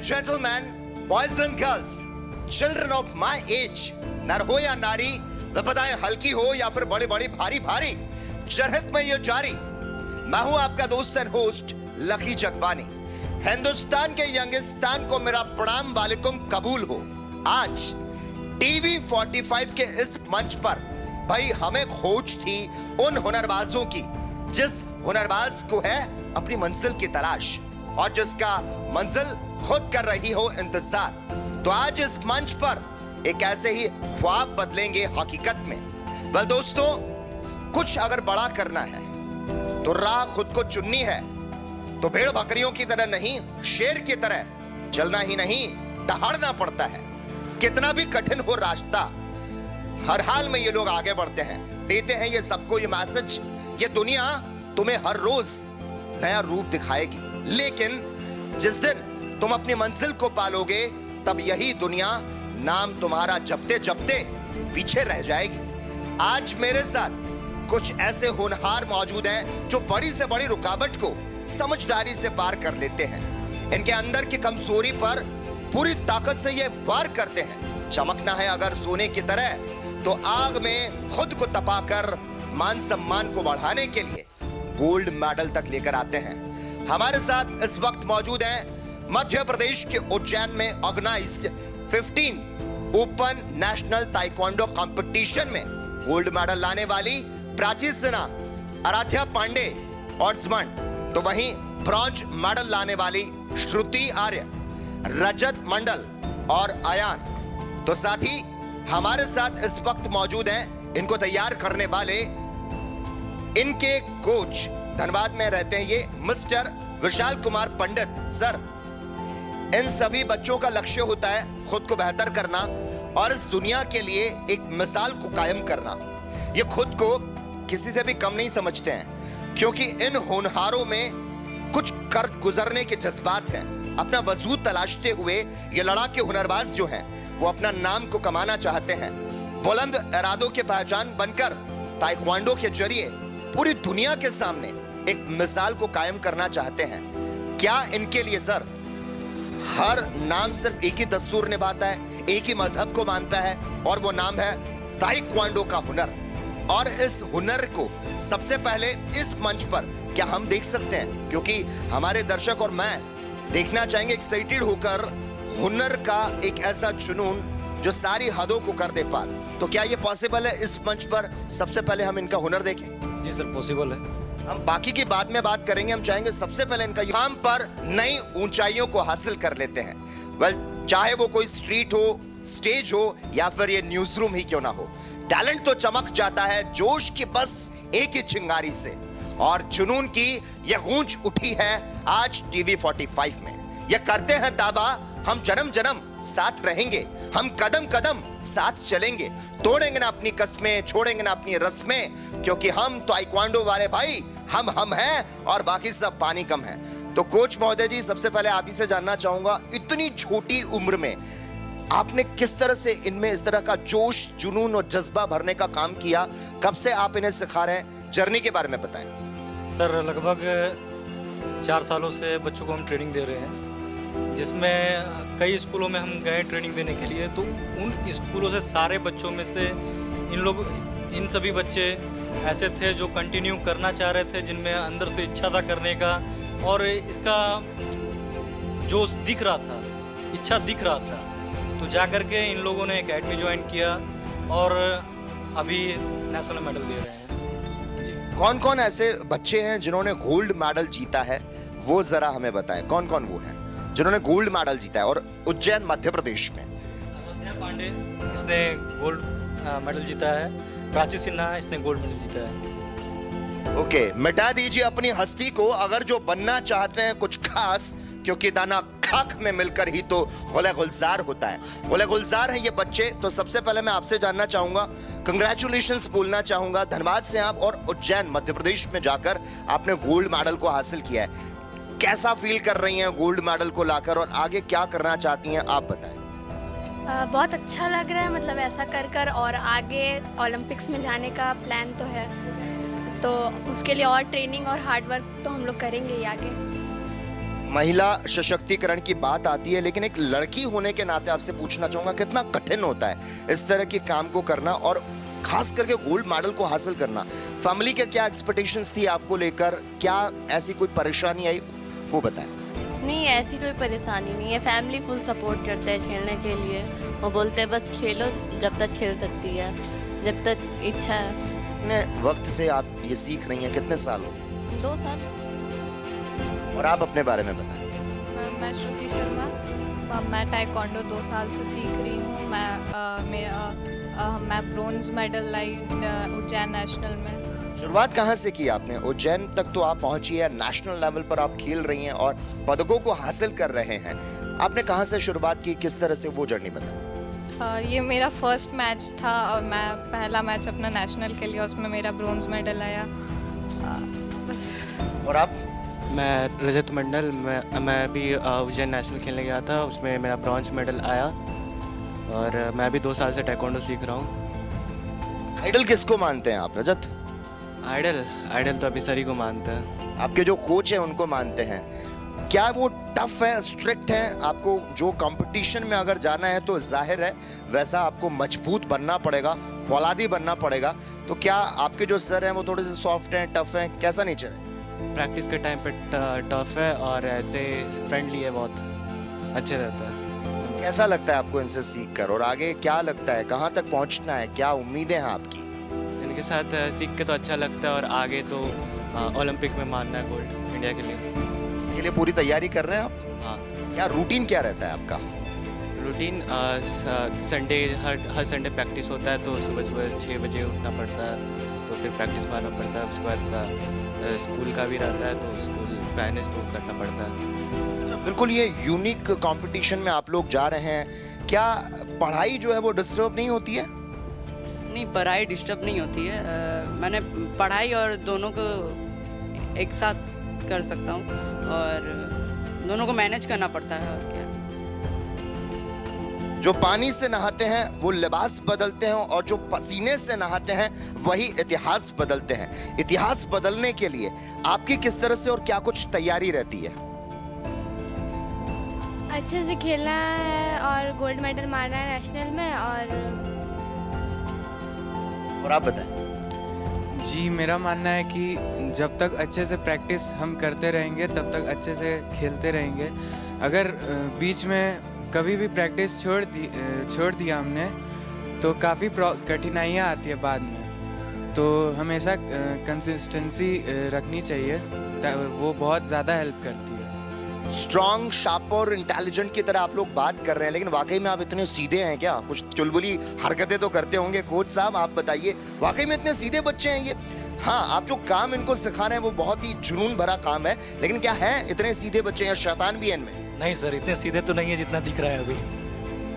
And gentleman, boys and girls, children of my age, नर हो या नारी, विपदाएं हल्की हो या फिर बड़ी बड़ी भारी भारी, जनहित में ये जारी। मैं हूं आपका दोस्त and host lucky Jagwani. Hindustan के यंगिस्तान को मेरा प्रणाम वालेकुम कबूल हो। आज टीवी 45 के इस मंच पर भाई हमें खोज थी उन हुनरबाजों की जिस हुनरबाज को है अपनी मंजिल की तलाश और जिसका मंजिल खुद कर रही हो इंतजार। तो आज इस मंच पर एक ऐसे ही ख्वाब बदलेंगे हकीकत में। वेल दोस्तों, कुछ अगर बड़ा करना है तो राह खुद को चुननी है। तो भेड़ बकरियों की तरह नहीं, शेर की तरह चलना ही नहीं, दहाड़ना पड़ता है। कितना भी कठिन हो रास्ता, हर हाल में ये लोग आगे बढ़ते हैं, देते हैं ये सबको ये मैसेज, ये दुनिया तुम्हें हर रोज नया रूप दिखाएगी। लेकिन जिस दिन तुम अपनी मंजिल को पालोगे तब यही दुनिया नाम तुम्हारा जपते जपते पीछे रह जाएगी। आज मेरे साथ कुछ ऐसे होनहार मौजूद हैं जो बड़ी से बड़ी रुकावट को समझदारी से पार कर लेते हैं। इनके अंदर की कमजोरी पर पूरी ताकत से ये वार करते हैं। चमकना है अगर सोने की तरह तो आग में खुद को तपाकर मान सम्मान को बढ़ाने के लिए गोल्ड मेडल तक लेकर आते हैं। हमारे साथ इस वक्त मौजूद हैं मध्य प्रदेश के उज्जैन में organised 15 open national taekwondo competition में गोल्ड मेडल लाने वाली प्राची सिन्हा, आराध्या पांडे और तो वहीं ब्रॉन्ज मेडल लाने वाली श्रुति आर्य, रजत मंडल और अयान। तो साथ ही हमारे साथ इस वक्त मौजूद हैं इनको तैयार करने वाले इनके कोच, धनबाद में रहते हैं ये, मिस्टर विशाल कुमार पंडित। सर, इन सभी बच्चों का लक्ष्य होता है खुद को बेहतर करना और इस दुनिया के लिए एक मिसाल को कायम करना। ये खुद को किसी से भी कम नहीं समझते हैं क्योंकि इन होनहारों में कुछ कर गुजरने के जज्बात हैं। अपना वजूद तलाशते हुए ये लड़ाके हुनरबाज जो हैं वो अपना नाम को कमाना चाहते हैं। बुलंद इरादों के पहचान बनकर ताइक्वांडो के जरिए पूरी दुनिया के सामने एक मिसाल को कायम करना चाहते हैं। क्या इनके लिए सर हर नाम सिर्फ एक ही दस्तूर निभाता है, एक ही मजहब को मानता है और वो नाम है ताइक्वांडो का हुनर। और इस हुनर को सबसे पहले इस मंच पर क्या हम देख सकते हैं, क्योंकि हमारे दर्शक और मैं देखना चाहेंगे एक्साइटेड होकर हुनर का एक ऐसा जुनून जो सारी हदों को कर दे पार। तो क्या ये पॉसिबल है इस मंच पर सबसे पहले हम इनका हुनर देखें? जी सर, पॉसिबल है। हम बाकी की बाद में बात करेंगे। हम चाहेंगे सबसे पहले इनका काम पर नई ऊंचाइयों को हासिल कर लेते हैं। वेल, चाहे वो कोई स्ट्रीट हो, स्टेज हो या फिर ये न्यूज रूम ही क्यों ना हो, टैलेंट तो चमक जाता है जोश की बस एक ही चिंगारी से। और जुनून की यह गूंज उठी है आज टीवी 45 में। ये करते हैं दावा, हम जन्म जन्म साथ रहेंगे, हम कदम कदम साथ चलेंगे, तोड़ेंगे ना अपनी कस्में, छोड़ेंगे ना अपनी रस्में, क्योंकि हम ताइक्वांडो वाले भाई हम हैं और बाकी सब पानी कम है। तो कोच महोदय जी, सबसे पहले आप ही से जानना चाहूंगा, इतनी छोटी उम्र में आपने किस तरह से इनमें इस तरह का जोश, जुनून और जज्बा भरने का काम किया? कब से आप इन्हें सिखा रहे हैं? जर्नी के बारे में बताएं। सर, लगभग 4 सालों से बच्चों को हम ट्रेनिंग दे रहे हैं, जिसमें कई स्कूलों में हम गए ट्रेनिंग देने के लिए। तो उन स्कूलों से सारे बच्चों में से इन सभी बच्चे ऐसे थे जो कंटिन्यू करना चाह रहे थे, जिनमें अंदर से इच्छा था करने का और इसका जोश दिख रहा था, इच्छा दिख रहा था। तो जा करके इन लोगों ने एकेडमी ज्वाइन किया और अभी नेशनल मेडल दे रहे हैं। जी। कौन कौन ऐसे बच्चे हैं जिन्होंने गोल्ड मेडल जीता है, वो जरा हमें बताएं। कौन कौन वो हैं जिन्होंने गोल्ड मेडल जीता है और उज्जैन मध्य प्रदेश में? आराध्या पांडे, इसने गोल्ड मेडल जीता है। प्राची सिन्हा, इसने गोल्ड मेडल जीता है। ओके, मिटा दीजिए अपनी हस्ती को अगर जो बनना चाहते हैं कुछ खास, क्योंकि दाना खाक में मिलकर ही तो गुले गुलजार होता है। गुले गुलजार हैं ये बच्चे। तो सबसे पहले मैं आपसे जानना चाहूंगा, कंग्रेचुलेशंस बोलना चाहूंगा। धनबाद से आप और उज्जैन मध्य प्रदेश में जाकर आपने गोल्ड मेडल को हासिल किया है। कैसा फील कर रही हैं गोल्ड मेडल को लाकर और आगे क्या करना चाहती हैं, आप बताएं। बहुत अच्छा लग रहा है, मतलब ऐसा कर और आगे ओलंपिक्स में जाने का प्लान तो है, तो उसके लिए और ट्रेनिंग और हार्ड वर्क तो हम लोग करेंगे ही आगे। महिला सशक्तिकरण की बात आती है, लेकिन एक लड़की होने के नाते आपसे पूछना चाहूंगा कितना कठिन होता है इस तरह के काम को करना और खास करके गोल्ड मेडल को हासिल करना। फैमिली के क्या एक्सपेक्टेशंस थी आपको लेकर, क्या ऐसी कोई परेशानी आई वो बताएं। नहीं, ऐसी कोई परेशानी नहीं है। फैमिली फुल सपोर्ट करते हैं खेलने के लिए। वो बोलते हैं बस खेलो जब तक खेल सकती है, जब तक इच्छा है। कितने वक्त से आप ये सीख रही हैं, कितने साल हो? 2 साल। और आप अपने बारे में बताएं। मैं श्रुति शर्मा, मैं टाइकोंडो 2 साल से सीख रही हूँ। मैं ब्रोंज मेडल लाई उज्जैन नेशनल में। शुरुआत कहाँ से की आपने? उज्जैन तक तो आप पहुंची है, नेशनल लेवल पर आप खेल रही हैं और पदकों को हासिल कर रहे हैं। आपने कहाँ से शुरुआत की, किस तरह से वो जर्नी बताएं। ये मेरा फर्स्ट मैच था और मैं पहला मैच अपना नेशनल के लिए, उसमें मेरा ब्रोंज मेडल आया। बस। और आप? मैं रजत मंडल, मैं भी उज्जैन नेशनल खेलने गया था, उसमें मेरा ब्रॉन्ज मेडल आया और मैं भी 2 साल से टाइकोंडो सीख रहा हूँ। आइडल किसको मानते हैं आप रजत? आइडल तो अभी सरी को मानते हैं। आपके जो कोच हैं उनको मानते हैं। क्या वो टफ है, स्ट्रिक्ट है? आपको जो कंपटीशन में अगर जाना है तो जाहिर है वैसा आपको मजबूत बनना पड़ेगा, फौलादी बनना पड़ेगा। तो क्या आपके जो सर हैं वो थोड़े से सॉफ्ट हैं, टफ हैं, कैसा नेचर है? प्रैक्टिस के टाइम पे टफ है और ऐसे फ्रेंडली है, बहुत अच्छे रहता है। कैसा लगता है आपको इनसे सीख कर, और आगे क्या लगता है, कहाँ तक पहुँचना है, क्या उम्मीदें हैं आपकी? इनके साथ सीख के तो अच्छा लगता है और आगे तो ओलंपिक में मानना है गोल्ड इंडिया के लिए। इसके लिए पूरी तैयारी कर रहे हैं आप? हाँ। क्या रूटीन क्या रहता है आपका? रूटीन संडे हर संडे प्रैक्टिस होता है, तो सुबह सुबह 6 बजे उठना पड़ता है, तो फिर प्रैक्टिस में आना पड़ता है। उसके बाद स्कूल का भी रहता है, तो स्कूल मैनेज तो करना पड़ता है। बिल्कुल, ये यूनिक कंपटीशन में आप लोग जा रहे हैं, क्या पढ़ाई जो है वो डिस्टर्ब नहीं होती है? नहीं, पढ़ाई डिस्टर्ब नहीं होती है। मैंने पढ़ाई और दोनों को एक साथ कर सकता हूँ और दोनों को मैनेज करना पड़ता है। और क्या, जो पानी से नहाते हैं वो लिबास बदलते हैं और जो पसीने से नहाते हैं वही इतिहास बदलते हैं। इतिहास बदलने के लिए आपकी किस तरह से और क्या कुछ तैयारी रहती है? अच्छे से खेलना है और गोल्ड मेडल मारना है नेशनल में। और आप बताएं। जी, मेरा मानना है कि जब तक अच्छे से प्रैक्टिस हम करते रहेंगे तब तक अच्छे से खेलते रहेंगे। अगर बीच में कभी भी प्रैक्टिस छोड़ दिया हमने तो काफ़ी कठिनाइयाँ आती है बाद में। तो हमेशा कंसिस्टेंसी रखनी चाहिए, वो बहुत ज़्यादा हेल्प करती है। स्ट्रॉन्ग, शार्प और इंटेलिजेंट की तरह आप लोग बात कर रहे हैं, लेकिन वाकई में आप इतने सीधे हैं क्या? कुछ चुलबुली हरकतें तो करते होंगे। कोच साहब आप बताइए, वाकई में इतने सीधे बच्चे हैं ये? हाँ, आप जो काम इनको सिखा रहे हैं वो बहुत ही जुनून भरा काम है, लेकिन क्या है इतने सीधे बच्चे या शैतान भी है इनमें? नहीं सर, इतने सीधे तो नहीं है जितना दिख रहा है अभी।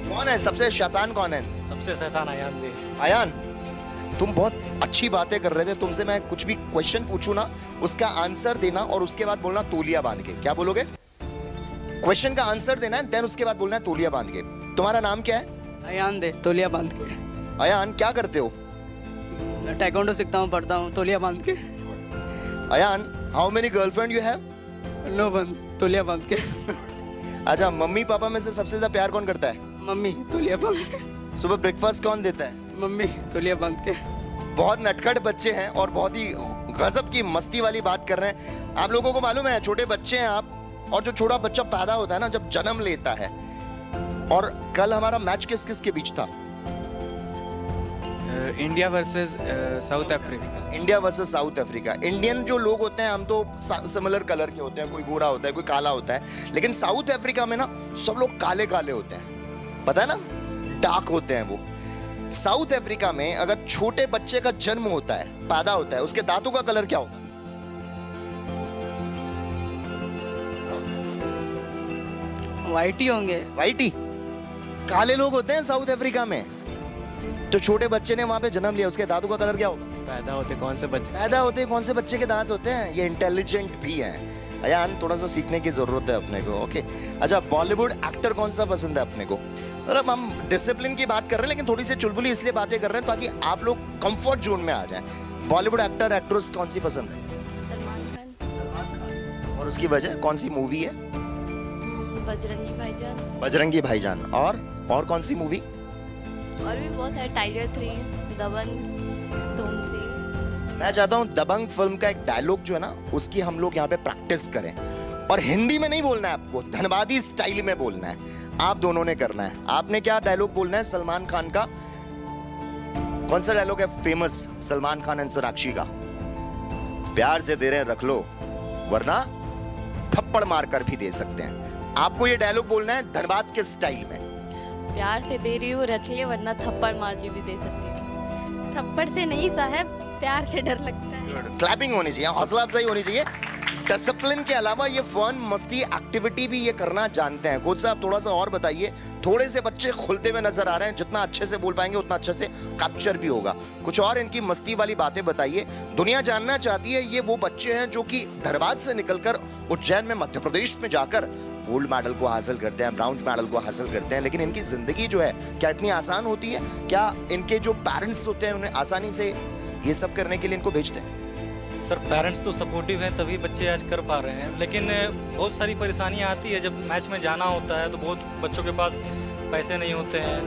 कौन है सबसे शैतान, कौन है? सबसे शैतान आयान दे। आयान, तुम बहुत अच्छी बातें कर रहे थे। तुमसे मैं कुछ भी क्वेश्चन पूछूं ना, उसका आंसर देना और उसके बाद बोलना तौलिया बांध के। क्या बोलोगे? क्वेश्चन का आंसर देना है, देन उसके बाद बोलना है तौलिया बांध के। तुम्हारा नाम क्या है? अयान दे, तौलिया बांध के। अयान, क्या करते हो? टाइकोंडो सीखता हूँ, पढ़ता हूँ, तौलिया बांध के। Ayaan, how many girlfriend you have? No one, तौलिया बांध के। अच्छा, मम्मी पापा में से सबसे ज्यादा प्यार कौन करता है? मम्मी, तौलिया बांध के। सुबह ब्रेकफास्ट कौन देता है? मम्मी, तौलिया बांध के। बहुत नटखट बच्चे हैं और बहुत ही गजब की मस्ती वाली बात कर रहे हैं। आप लोगों को मालूम है, छोटे बच्चे हैं आप, और जो छोटा बच्चा पैदा होता है ना, जब जन्म लेता है, और कल हमारा मैच किस किस के बीच था? India versus south Africa. India versus south Africa. Indian जो लोग होते हैं हम तो सिमिलर कलर के होते हैं, कोई गोरा होता है, कोई काला होता है, लेकिन साउथ अफ्रीका में ना सब लोग काले काले होते हैं, पता है ना, डार्क होते हैं वो। साउथ अफ्रीका में अगर छोटे बच्चे का जन्म होता है, पैदा होता है, उसके दांतों का कलर क्या होगा? वाइट ही होंगे। वाइट ही। काले लोग होते हैं साउथ अफ्रीका में। तो छोटे बच्चे ने वहां पे जन्म लिया, उसके दांतों का कलर क्या होगा? पैदा होते कौन से बच्चे के दांत होते हैं? ये इंटेलिजेंट भी हैं। अयान, थोड़ा सा सीखने की जरूरत है अपने को। ओके, अच्छा, बॉलीवुड एक्टर कौन सा पसंद है अपने को? मतलब हम डिसिप्लिन की बात कर रहे हैं, लेकिन थोड़ी सी चुलबुली इसलिए बातें कर रहे हैं ताकि आप लोग कंफर्ट जोन में आ जाएं। बॉलीवुड एक्टर, एक्ट्रेस कौन सी पसंद है? सलमान खान। और उसकी वजह कौन सी मूवी है? बजरंगी भाईजान। बजरंगी भाईजान और कौन सी मूवी? और भी बहुत है, टाइगर 3, दबंग, धूम 3। मैं चाहता हूँ दबंग फिल्म का एक डायलॉग जो है ना उसकी हम लोग यहाँ पे प्रैक्टिस करें, और हिंदी में नहीं बोलना है आपको, धनबादी स्टाइल में बोलना है। आप दोनों ने करना है। आपने क्या डायलॉग बोलना है? सलमान खान का कौन सा डायलॉग है फेमस, सलमान खान एंड सोनाक्षी का? प्यार से दे रहे हैं रख लो, वरना थप्पड़ मार कर भी दे सकते हैं। आपको ये डायलॉग बोलना है धनबाद के स्टाइल में। प्यार से दे रही हूँ रख ले, वरना थप्पड़ मार के भी दे सकती हूँ। थप्पड़ से नहीं साहब, प्यार से डर लगता है। क्लैपिंग होनी चाहिए, हौसला अफजाई होनी चाहिए। डिसिप्लिन के अलावा ये फन मस्ती एक्टिविटी भी ये करना जानते हैं। कोच साहब थोड़ा सा और बताइए। थोड़े से बच्चे खुलते हुए नजर आ रहे हैं, जितना अच्छे से बोल पाएंगे उतना अच्छे से कैप्चर भी होगा। कुछ और इनकी मस्ती वाली बातें बताइए। दुनिया जानना चाहती है ये वो बच्चे हैं जो कि धनबाद से निकलकर उज्जैन में मध्य प्रदेश में जाकर गोल्ड मेडल को हासिल करते हैं, ब्राउन मेडल को हासिल करते हैं। लेकिन इनकी जिंदगी जो है क्या इतनी आसान होती है? क्या इनके जो पेरेंट्स होते हैं उन्हें आसानी से ये सब करने के लिए इनको भेजते हैं? सर पेरेंट्स तो सपोर्टिव हैं तभी बच्चे आज कर पा रहे हैं, लेकिन बहुत सारी परेशानियां आती है। जब मैच में जाना होता है तो बहुत बच्चों के पास पैसे नहीं होते हैं,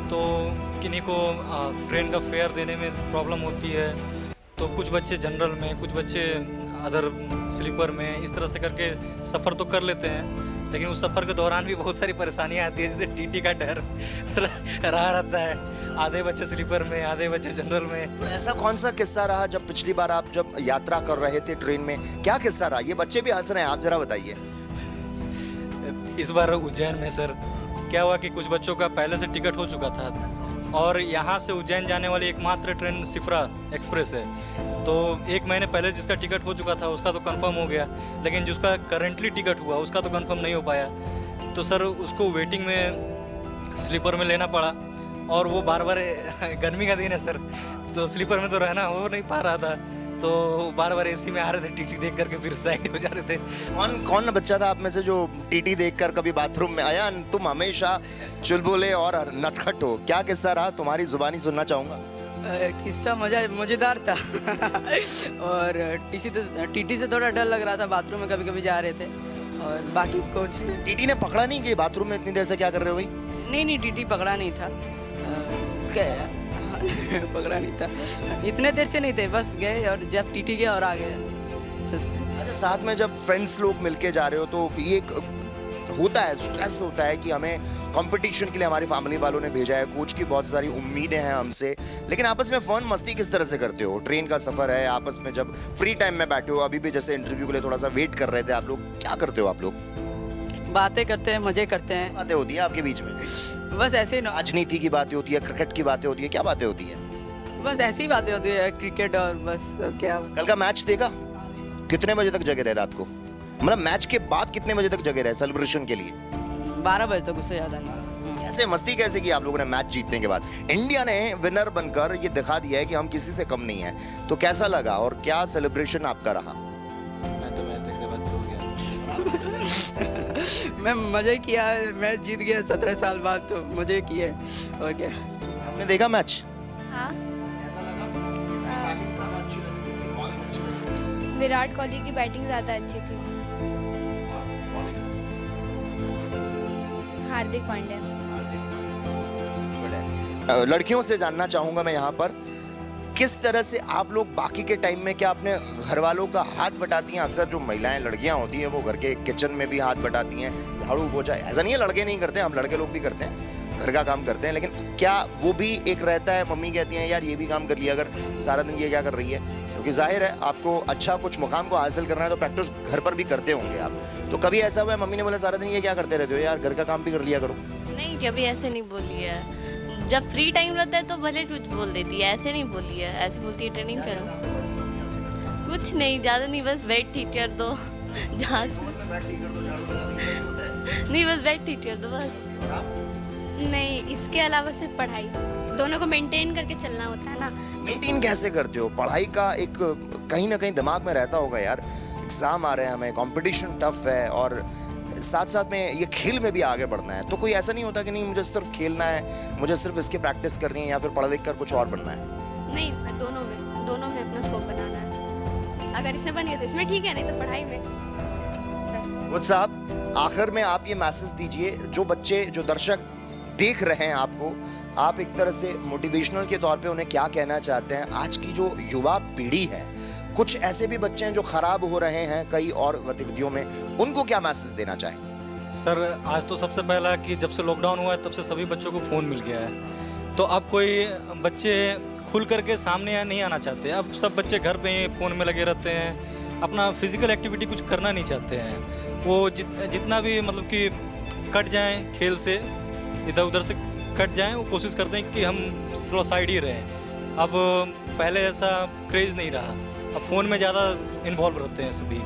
तो किन्हीं को ट्रेन का फेयर देने में प्रॉब्लम होती है। तो कुछ बच्चे जनरल में, कुछ बच्चे अदर स्लीपर में, इस तरह से करके सफ़र तो कर लेते हैं। लेकिन उस सफ़र के दौरान भी बहुत सारी परेशानियां आती है, जैसे टीटी का डर रहा रहता है। आधे बच्चे स्लीपर में, आधे बच्चे जनरल में। तो ऐसा कौन सा किस्सा रहा जब पिछली बार आप जब यात्रा कर रहे थे ट्रेन में? क्या किस्सा रहा? ये बच्चे भी हंस रहे हैं, आप जरा बताइए। इस बार उज्जैन में सर क्या हुआ कि कुछ बच्चों का पहले से टिकट हो चुका था, और यहाँ से उज्जैन जाने वाली एकमात्र ट्रेन सिफरा एक्सप्रेस है। तो एक महीने पहले जिसका टिकट हो चुका था उसका तो कंफर्म हो गया, लेकिन जिसका करंटली टिकट हुआ उसका तो कंफर्म नहीं हो पाया। तो सर उसको वेटिंग में स्लीपर में लेना पड़ा, और वो बार बार गर्मी का दिन है सर, तो स्लीपर में तो रहना हो नहीं पा रहा था, तो बार बार एसी में आ रहे थे। टीटी देख करके फिर साइड हो जा रहे थे। कौन बच्चा था आप में से जो टीटी देखकर कभी बाथरूम में आया? तुम हमेशा चुलबुले और नटखट हो, क्या किस्सा रहा? तुम्हारी जुबानी सुनना चाहूंगा। किस्सा मज़ेदार था और टीटी से थोड़ा डर लग रहा था। बाथरूम में कभी कभी जा रहे थे, और बाकी कोच टीटी ने पकड़ा नहीं कि बाथरूम में इतनी देर से क्या कर रहे हो भाई? नहीं टीटी पकड़ा नहीं था। पकड़ा नहीं था, इतने देर से नहीं थे, बस गए और जब टीटी गया और आ गए। अच्छा, साथ में जब फ्रेंड्स लोग मिलके जा रहे हो तो ये एक होता है, स्ट्रेस होता है कि हमें कंपटीशन के लिए हमारी फैमिली वालों ने भेजा है, कोच की बहुत सारी उम्मीदें हैं हमसे, लेकिन आपस में फन मस्ती किस तरह से करते हो? ट्रेन का सफर है, आपस में जब फ्री टाइम में बैठे हो, अभी भी जैसे इंटरव्यू के लिए थोड़ा सा वेट कर रहे थे आप लोग, क्या करते हो आप लोग? बातें करते हैं, मजे करते हैं। बातें होती हैं आपके बीच में? बस ऐसे ही राजनीति की बातें होती है, क्रिकेट की बातें होती है, क्या बातें होती है? बस ऐसी ही बातें होती है, क्रिकेट और बस क्या। कल का मैच देखा? कितने बजे तक जगे रहे रात को? मतलब मैच के बाद कितने बजे तक जगे रहे सेलिब्रेशन के लिए? 12 बजे तक, उससे ज़्यादा नहीं। कैसे मस्ती कैसे की आप लोगों ने मैच जीतने के बाद? इंडिया ने विनर बनकर ये दिखा दिया है कि हम किसी से कम नहीं है, तो कैसा लगा और क्या सेलिब्रेशन आपका रहा? मैं तो मैच देखने बाद सो गया। मैं मजे किया, मैच जीत गया 17 साल बाद, तो मजे किए और क्या। आपने देखा मैच? हाँ, कैसा लगा? किसकी बैटिंग ज्यादा अच्छी लगी, किसकी बॉलिंग अच्छी लगी? विराट कोहली की बैटिंग ज़्यादा अच्छी थी। हार्दिक पांड्या। लड़कियों से जानना चाहूंगा मैं यहाँ पर, किस तरह से आप लोग बाकी के टाइम में क्या अपने घर वालों का हाथ बटाती हैं? अक्सर जो महिलाएं लड़कियां होती हैं वो घर के किचन में भी हाथ बटाती हैं, झाड़ू पोछा, ऐसा नहीं है लड़के नहीं करते, हम लड़के लोग भी करते हैं, घर का काम करते हैं, लेकिन क्या वो भी एक रहता है, मम्मी कहती हैं यार ये भी काम कर लिया अगर सारा दिन ये क्या कर रही है? क्योंकि जाहिर है आपको अच्छा कुछ मुकाम को हासिल करना है तो प्रैक्टिस घर पर भी करते होंगे आप, तो कभी ऐसा हुआ है मम्मी ने बोला सारा दिन ये क्या करते रहते हो यार, घर का काम भी कर लिया करो? नहीं, कभी ऐसे नहीं बोली है। जब फ्री टाइम रहता है तो भले कुछ बोल देती है, ऐसे नहीं बोली है। ऐसे बोलती है ट्रेनिंग करो, कुछ नहीं, ज़्यादा नहीं, बस बेड ठीक कर दो जहाँ से नहीं, बस बेड ठीक कर दो बस। नहीं, इसके अलावा सिर्फ पढ़ाई, दोनों को मेंटेन करके चलना होता है ना। मेंटेन कैसे करते हो? पढ़ाई का एक कहीं ना कहीं दिमाग में रहता होगा यार, एग्जाम आ रहे हैं, हमें कंपटीशन टफ है, और साथ साथ में ये खेल में भी आगे बढ़ना है, तो कोई ऐसा नहीं होता कि नहीं मुझे सिर्फ खेलना है, मुझे सिर्फ इसकी प्रैक्टिस करनी है, या फिर पढ़ लिख कर कुछ और बनना है? नहीं, दोनों में अपना स्कोप बनाना है। अगर इसमें बन गया तो इसमें ठीक है, नहीं तो पढ़ाई में बस। वो साहब आखिर में आप ये मैसेज दीजिए, जो बच्चे, जो दर्शक देख रहे हैं आपको, आप एक तरह से मोटिवेशनल के तौर पे उन्हें क्या कहना चाहते हैं? आज की जो युवा पीढ़ी है, कुछ ऐसे भी बच्चे हैं जो खराब हो रहे हैं कई और गतिविधियों में, उनको क्या मैसेज देना चाहें? सर आज तो सबसे पहला कि जब से लॉकडाउन हुआ है तब से सभी बच्चों को फ़ोन मिल गया है, तो अब कोई बच्चे खुल करके सामने नहीं आना चाहते। अब सब बच्चे घर पे ही फ़ोन में लगे रहते हैं, अपना फिजिकल एक्टिविटी कुछ करना नहीं चाहते हैं। वो जितना भी मतलब कि कट जाएं खेल से, इधर उधर से कट जाएं, वो कोशिश करते हैं कि हम थोड़ा साइड ही रहें। अब पहले ऐसा क्रेज़ नहीं रहा, अब फ़ोन में ज़्यादा इन्वॉल्व रहते हैं सभी।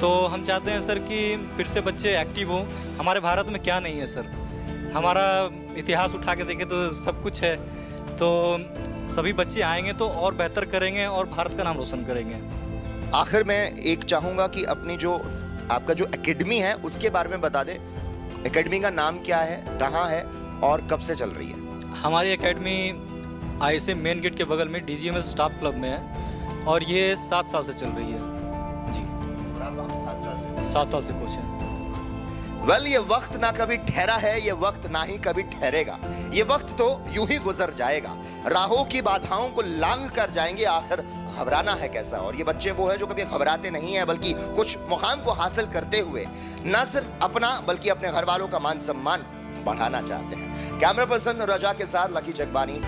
तो हम चाहते हैं सर कि फिर से बच्चे एक्टिव हो। हमारे भारत में क्या नहीं है सर, हमारा इतिहास उठा के देखें तो सब कुछ है। तो सभी बच्चे आएंगे तो और बेहतर करेंगे और भारत का नाम रोशन करेंगे। आखिर में एक चाहूँगा कि अपनी जो आपका जो एकेडमी है उसके बारे में बता दें। एकेडमी का नाम क्या है, कहाँ है और कब से चल रही है? हमारी एकेडमी ISA मेन गेट के बगल में DGMS स्टाफ क्लब में है और ये 7 साल से चल रही है जी। 7 साल से कोच है। वेल, ये वक्त ना कभी ठहरा है, ये वक्त ना ही कभी ठहरेगा। ये वक्त तो यूं ही गुजर जाएगा, राहों की बाधाओं को लांघ कर जाएंगे। आखिर घबराना है कैसा? और ये बच्चे वो है जो कभी घबराते नहीं है, बल्कि कुछ मुकाम को हासिल करते हुए न सिर्फ अपना बल्कि अपने घर वालों का मान सम्मान बढ़ाना चाहते हैं। कैमरा पर्सन रजा के साथ लकी जगबानी।